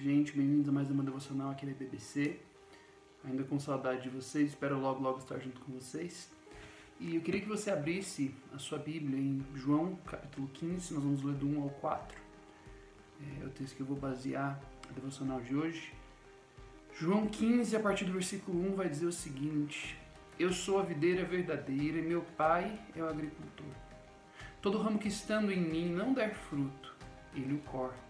gente, bem-vindos a mais uma devocional aqui da BBC. Ainda com saudade de vocês, espero logo estar junto com vocês. E eu queria que você abrisse a sua Bíblia em João, capítulo 15, nós vamos ler do 1 ao 4. É o texto que eu vou basear a devocional de hoje. João 15, a partir do versículo 1, vai dizer o seguinte: Eu sou a videira verdadeira e meu pai é o agricultor. Todo ramo que estando em mim não der fruto, ele o corta.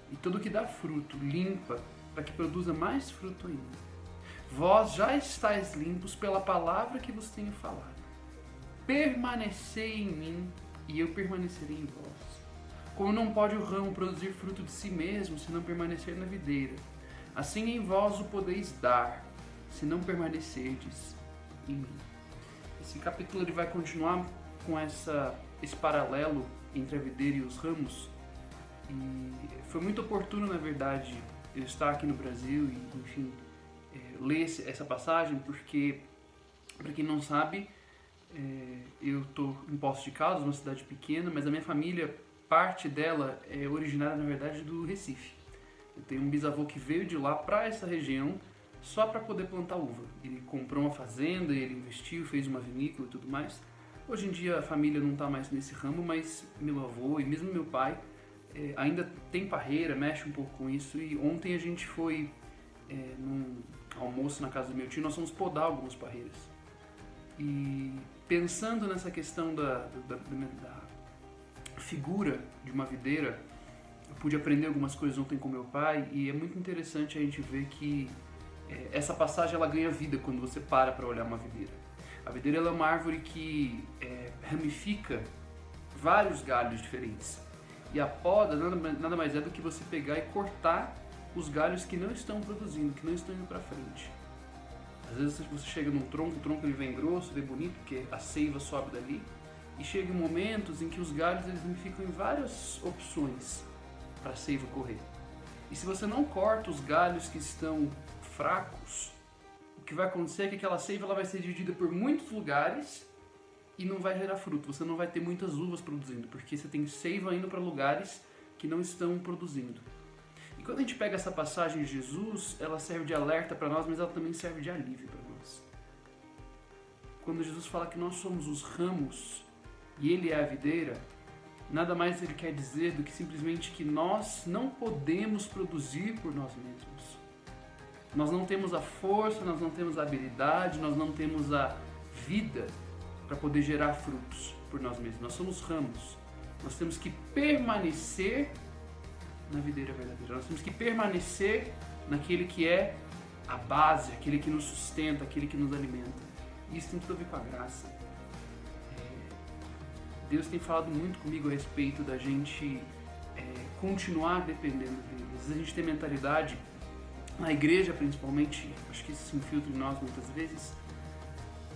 E todo que dá fruto, limpa, para que produza mais fruto ainda. Vós já estáis limpos pela palavra que vos tenho falado. Permanecei em mim, e eu permanecerei em vós. Como não pode o ramo produzir fruto de si mesmo, se não permanecer na videira, assim em vós o podeis dar, se não permanecerdes em mim. Esse capítulo ele vai continuar com esse paralelo entre a videira e os ramos. E foi muito oportuno, na verdade, eu estar aqui no Brasil e, enfim, ler essa passagem, porque, para quem não sabe, eu estou em Poços de Caldas, uma cidade pequena, mas a minha família, parte dela é originária, na verdade, do Recife. Eu tenho um bisavô que veio de lá para essa região só para poder plantar uva. Ele comprou uma fazenda, ele investiu, fez uma vinícola e tudo mais. Hoje em dia a família não está mais nesse ramo, mas meu avô e mesmo meu pai ainda tem parreira, mexe um pouco com isso. E ontem a gente foi num almoço na casa do meu tio, nós fomos podar algumas parreiras. E pensando nessa questão da figura de uma videira, eu pude aprender algumas coisas ontem com meu pai, e é muito interessante a gente ver que essa passagem ela ganha vida quando você para olhar uma videira. A videira ela é uma árvore que ramifica vários galhos diferentes. E a poda nada mais é do que você pegar e cortar os galhos que não estão produzindo, que não estão indo para frente. Às vezes você chega num tronco, o tronco ele vem grosso, vem bonito, porque a seiva sobe dali. E chega em momentos em que os galhos eles ficam em várias opções para a seiva correr. E se você não corta os galhos que estão fracos, o que vai acontecer é que aquela seiva ela vai ser dividida por muitos lugares e não vai gerar fruto. Você não vai ter muitas uvas produzindo, porque você tem seiva indo para lugares que não estão produzindo. E quando a gente pega essa passagem de Jesus, ela serve de alerta para nós, mas ela também serve de alívio para nós. Quando Jesus fala que nós somos os ramos e Ele é a videira, nada mais Ele quer dizer do que simplesmente que nós não podemos produzir por nós mesmos. Nós não temos a força, nós não temos a habilidade, nós não temos a vida para poder gerar frutos por nós mesmos. Nós somos ramos. Nós temos que permanecer na videira verdadeira. Nós temos que permanecer naquele que é a base, aquele que nos sustenta, aquele que nos alimenta. E isso tem tudo a ver com a graça. Deus tem falado muito comigo a respeito da gente continuar dependendo dele. Às vezes a gente tem mentalidade, na igreja principalmente, acho que isso se infiltra em nós muitas vezes,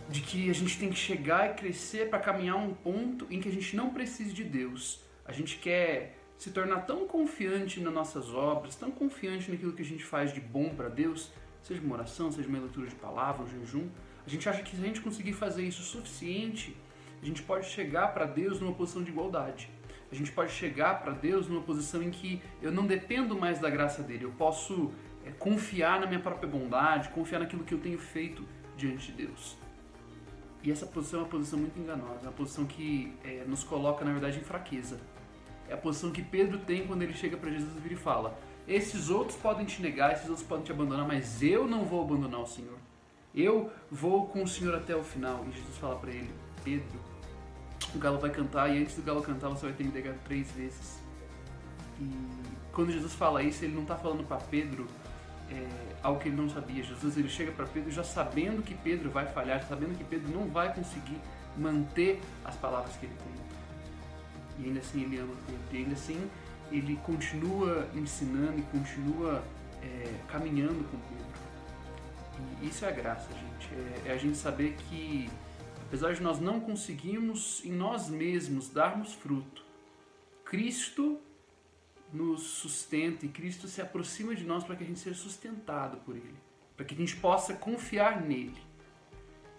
de que a gente tem que chegar e crescer para caminhar a um ponto em que a gente não precise de Deus. A gente quer se tornar tão confiante nas nossas obras, tão confiante naquilo que a gente faz de bom para Deus, seja uma oração, seja uma leitura de palavra, um jejum. A gente acha que se a gente conseguir fazer isso o suficiente, a gente pode chegar para Deus numa posição de igualdade. A gente pode chegar para Deus numa posição em que eu não dependo mais da graça dele. Eu posso confiar na minha própria bondade, confiar naquilo que eu tenho feito diante de Deus. E essa posição é uma posição muito enganosa, é uma posição que nos coloca, na verdade, em fraqueza. É a posição que Pedro tem quando ele chega para Jesus e vira e fala: esses outros podem te negar, esses outros podem te abandonar, mas eu não vou abandonar o Senhor. Eu vou com o Senhor até o final. E Jesus fala para ele: Pedro, o galo vai cantar e antes do galo cantar você vai ter me negado 3 vezes. E quando Jesus fala isso, ele não está falando para Pedro algo que ele não sabia. Jesus ele chega para Pedro já sabendo que Pedro vai falhar, sabendo que Pedro não vai conseguir manter as palavras que ele tem. E ainda assim ele ama Pedro, e ainda assim ele continua ensinando e continua caminhando com Pedro. E isso é a graça, gente. É a gente saber que, apesar de nós não conseguirmos em nós mesmos darmos fruto, Cristo nos sustenta e Cristo se aproxima de nós para que a gente seja sustentado por Ele, para que a gente possa confiar nele.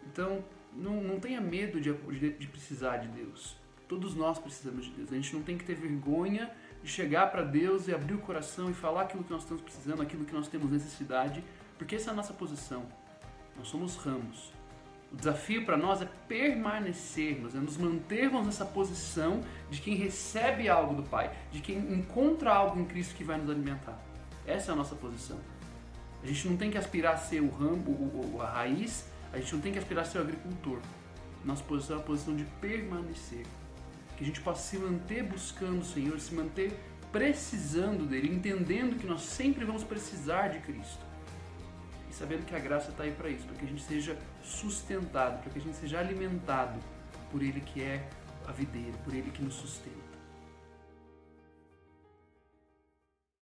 Então, não tenha medo de precisar de Deus. Todos nós precisamos de Deus. A gente não tem que ter vergonha de chegar para Deus e abrir o coração e falar aquilo que nós estamos precisando, aquilo que nós temos necessidade, porque essa é a nossa posição. Nós somos ramos. O desafio para nós é permanecermos, é nos mantermos nessa posição de quem recebe algo do Pai, de quem encontra algo em Cristo que vai nos alimentar. Essa é a nossa posição. A gente não tem que aspirar a ser o ramo, a raiz, a gente não tem que aspirar a ser o agricultor. Nossa posição é a posição de permanecer. Que a gente possa se manter buscando o Senhor, se manter precisando dEle, entendendo que nós sempre vamos precisar de Cristo. E sabendo que a graça está aí para isso, para que a gente seja sustentado, para que a gente seja alimentado por Ele que é a videira, por Ele que nos sustenta.